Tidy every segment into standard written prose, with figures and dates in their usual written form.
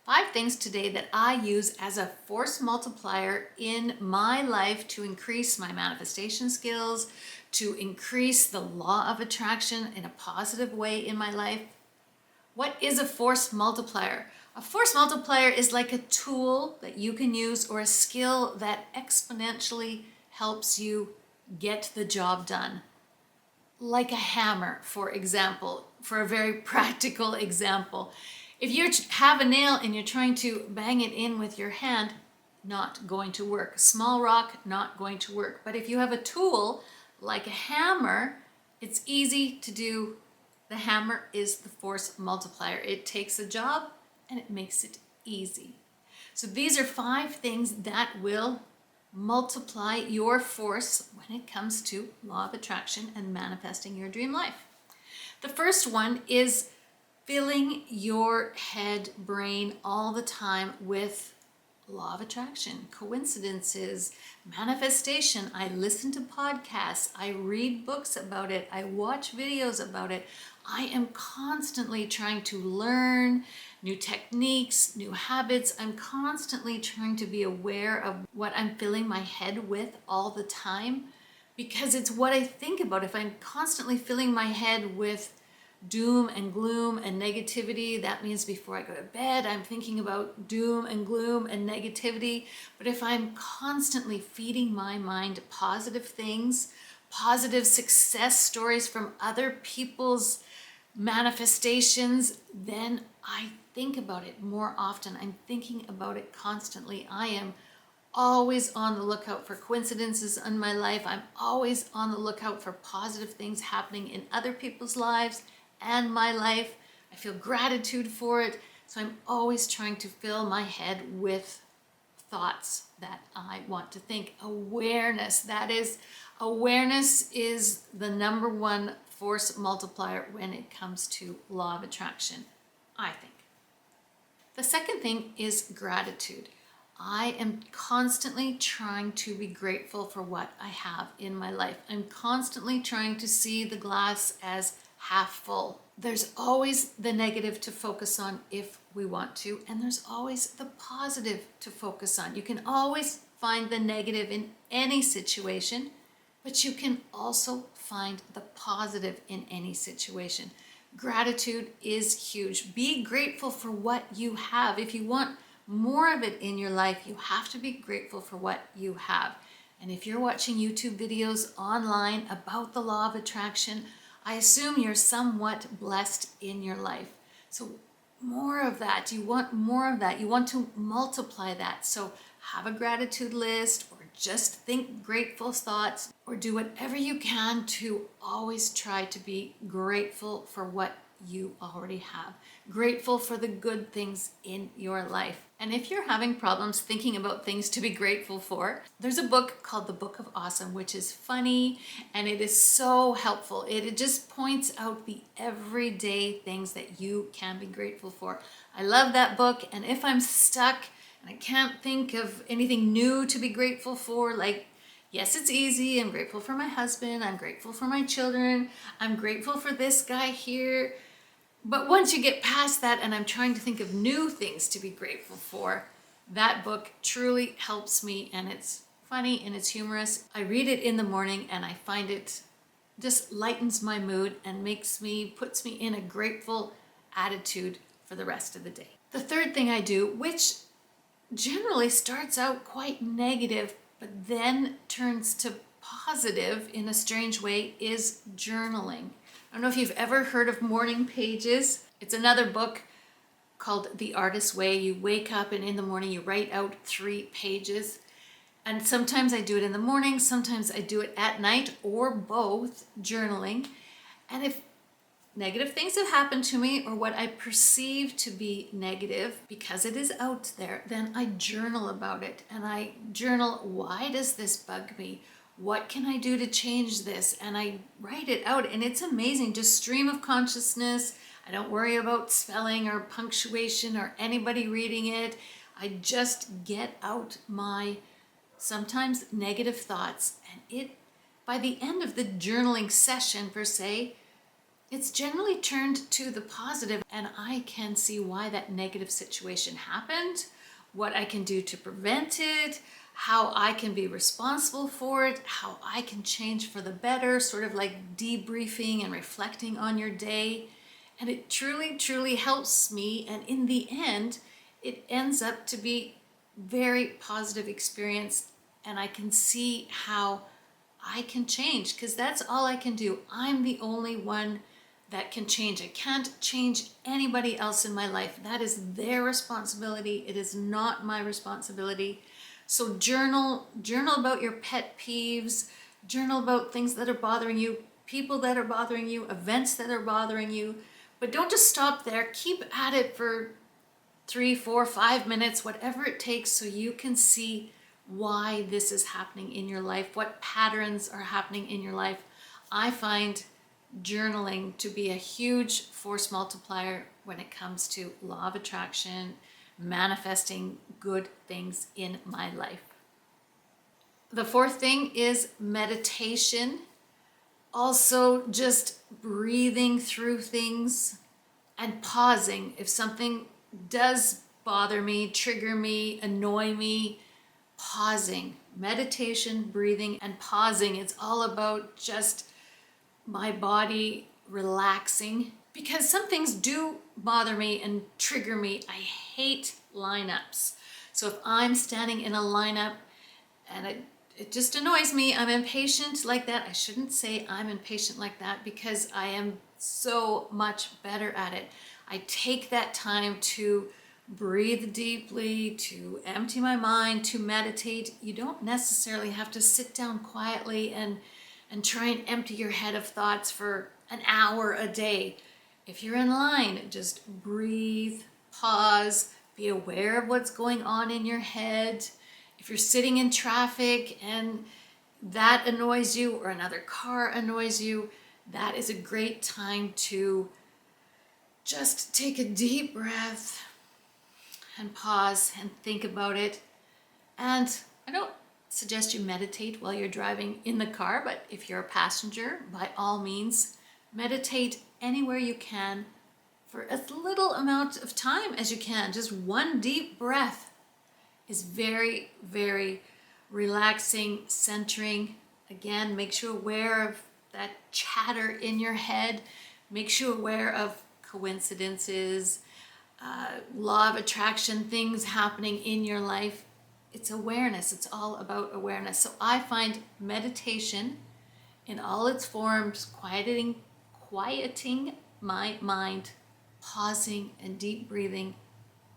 5 things today that I use as a force multiplier in my life to increase my manifestation skills, to increase the law of attraction in a positive way in my life. What is a force multiplier? A force multiplier is like a tool that you can use or a skill that exponentially helps you get the job done. Like a hammer, for example, for a very practical example. If you have a nail and you're trying to bang it in with your hand, not going to work. A small rock, not going to work. But if you have a tool like a hammer, it's easy to do. The hammer is the force multiplier. It takes a job and it makes it easy. So these are 5 things that will multiply your force when it comes to law of attraction and manifesting your dream life. The first one is filling your head, brain all the time with law of attraction, coincidences, manifestation. I listen to podcasts, I read books about it, I watch videos about it. I am constantly trying to learn new techniques, new habits. I'm constantly trying to be aware of what I'm filling my head with all the time, because it's what I think about. If I'm constantly filling my head with doom and gloom and negativity, that means before I go to bed, I'm thinking about doom and gloom and negativity. But if I'm constantly feeding my mind positive things, positive success stories from other people's manifestations, then I think about it more often. I'm thinking about it constantly. I am always on the lookout for coincidences in my life. I'm always on the lookout for positive things happening in other people's lives and my life. I feel gratitude for it. So I'm always trying to fill my head with thoughts that I want to think. Awareness. Awareness is the number one force multiplier when it comes to law of attraction, I think. The second thing is gratitude. I am constantly trying to be grateful for what I have in my life. I'm constantly trying to see the glass as half full. There's always the negative to focus on if we want to, and there's always the positive to focus on. You can always find the negative in any situation, but you can also find the positive in any situation. Gratitude is huge. Be grateful for what you have. If you want more of it in your life, you have to be grateful for what you have. And if you're watching YouTube videos online about the law of attraction, I assume you're somewhat blessed in your life. So more of that. You want more of that. You want to multiply that. So have a gratitude list, or just think grateful thoughts, or do whatever you can to always try to be grateful for what you already have. Grateful for the good things in your life. And if you're having problems thinking about things to be grateful for, there's a book called The Book of Awesome, which is funny and it is so helpful. It just points out the everyday things that you can be grateful for. I love that book, and if I'm stuck and I can't think of anything new to be grateful for, like, yes, it's easy. I'm grateful for my husband. I'm grateful for my children. I'm grateful for this guy here. But once you get past that and I'm trying to think of new things to be grateful for, that book truly helps me, and it's funny and it's humorous. I read it in the morning and I find it just lightens my mood and puts me in a grateful attitude for the rest of the day. The third thing I do, which generally starts out quite negative but then turns to positive in a strange way, is journaling. I don't know if you've ever heard of morning pages. It's another book called The Artist's Way. You wake up and in the morning you write out 3 pages. And sometimes I do it in the morning, sometimes I do it at night, or both, journaling. And if negative things have happened to me, or what I perceive to be negative, because it is out there, then I journal about it. And I journal, why does this bug me? What can I do to change this? And I write it out, and it's amazing. Just stream of consciousness. I don't worry about spelling or punctuation or anybody reading it. I just get out my sometimes negative thoughts, and by the end of the journaling session per se, it's generally turned to the positive, and I can see why that negative situation happened, what I can do to prevent it, how I can be responsible for it, how I can change for the better, sort of like debriefing and reflecting on your day. And it truly, truly helps me. And in the end, it ends up to be very positive experience. And I can see how I can change, because that's all I can do. I'm the only one that can change. I can't change anybody else in my life. That is their responsibility. It is not my responsibility. So journal about your pet peeves, journal about things that are bothering you, people that are bothering you, events that are bothering you. But don't just stop there. Keep at it for 3, 4, 5 minutes, whatever it takes, so you can see why this is happening in your life, what patterns are happening in your life. I find journaling to be a huge force multiplier when it comes to law of attraction, manifesting good things in my life. The fourth thing is meditation. Also just breathing through things and pausing. If something does bother me, trigger me, annoy me, pausing. Meditation, breathing, and pausing. It's all about just my body relaxing, because some things do bother me and trigger me. I hate lineups. So if I'm standing in a lineup and it just annoys me, I'm impatient like that. I shouldn't say I'm impatient like that, because I am so much better at it. I take that time to breathe deeply, to empty my mind, to meditate. You don't necessarily have to sit down quietly and try and empty your head of thoughts for an hour a day. If you're in line, just breathe, pause, be aware of what's going on in your head. If you're sitting in traffic and that annoys you, or another car annoys you, that is a great time to just take a deep breath and pause and think about it. And I don't suggest you meditate while you're driving in the car, but if you're a passenger, by all means, meditate anywhere you can for as little amount of time as you can. Just one deep breath is very, very relaxing, centering. Again, makes you aware of that chatter in your head, makes you aware of coincidences, law of attraction, things happening in your life. It's awareness. It's all about awareness. So I find meditation in all its forms, quieting my mind, pausing and deep breathing,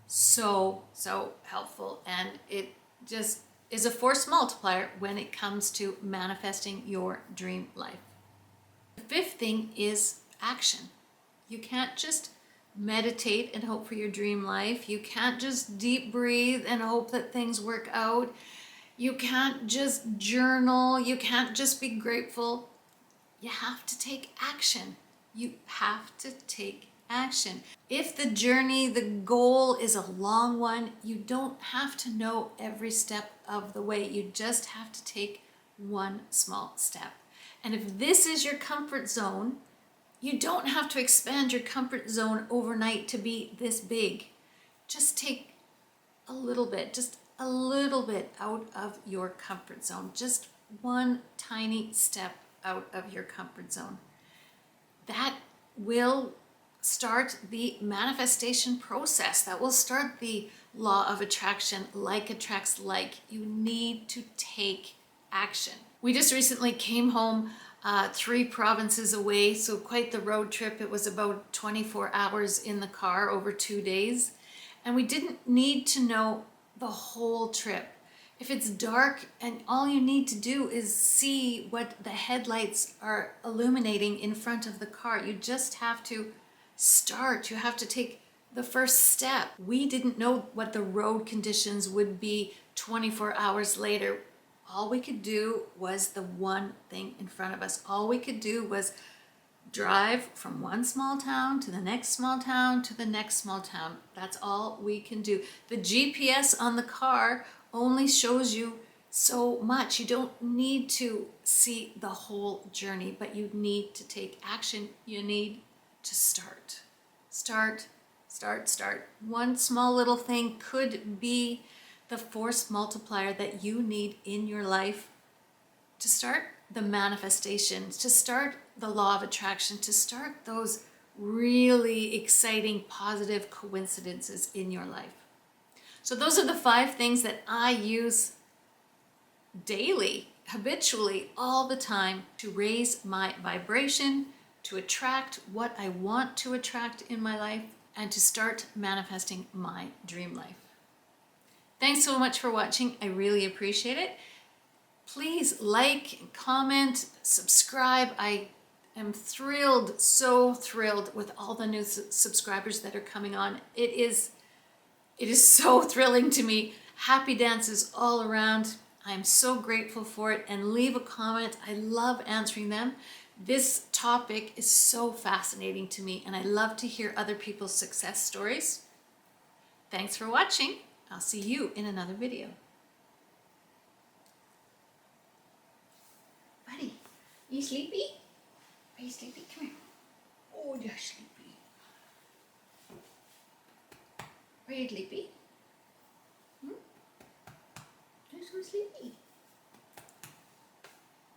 so helpful. And it just is a force multiplier when it comes to manifesting your dream life. The fifth thing is action. You can't just meditate and hope for your dream life. You can't just deep breathe and hope that things work out. You can't just journal. You can't just be grateful. You have to take action. You have to take action. If the journey, the goal is a long one, you don't have to know every step of the way. You just have to take one small step. And if this is your comfort zone, you don't have to expand your comfort zone overnight to be this big. Just take a little bit out of your comfort zone. Just one tiny step out of your comfort zone. That will start the manifestation process. That will start the law of attraction. Like attracts like. You need to take action. We just recently came home 3 provinces away, so quite the road trip. It was about 24 hours in the car over 2 days. And we didn't need to know the whole trip. If it's dark and all you need to do is see what the headlights are illuminating in front of the car, you just have to start. You have to take the first step. We didn't know what the road conditions would be 24 hours later. All we could do was the one thing in front of us. All we could do was drive from one small town to the next small town to the next small town. That's all we can do. The GPS on the car only shows you so much. You don't need to see the whole journey, but you need to take action. You need to start. Start, start, start. One small little thing could be the force multiplier that you need in your life to start the manifestations, to start the law of attraction, to start those really exciting, positive coincidences in your life. So those are the 5 things that I use daily, habitually, all the time to raise my vibration, to attract what I want to attract in my life, and to start manifesting my dream life. Thanks so much for watching. I really appreciate it. Please like, comment, subscribe. I am thrilled, so thrilled with all the new subscribers that are coming on. It is so thrilling to me. Happy dances all around. I'm so grateful for it, and leave a comment. I love answering them. This topic is so fascinating to me, and I love to hear other people's success stories. Thanks for watching. I'll see you in another video. Buddy, are you sleepy? Are you sleepy? Come here. Oh, you're sleepy. Are you sleepy? You're so sleepy.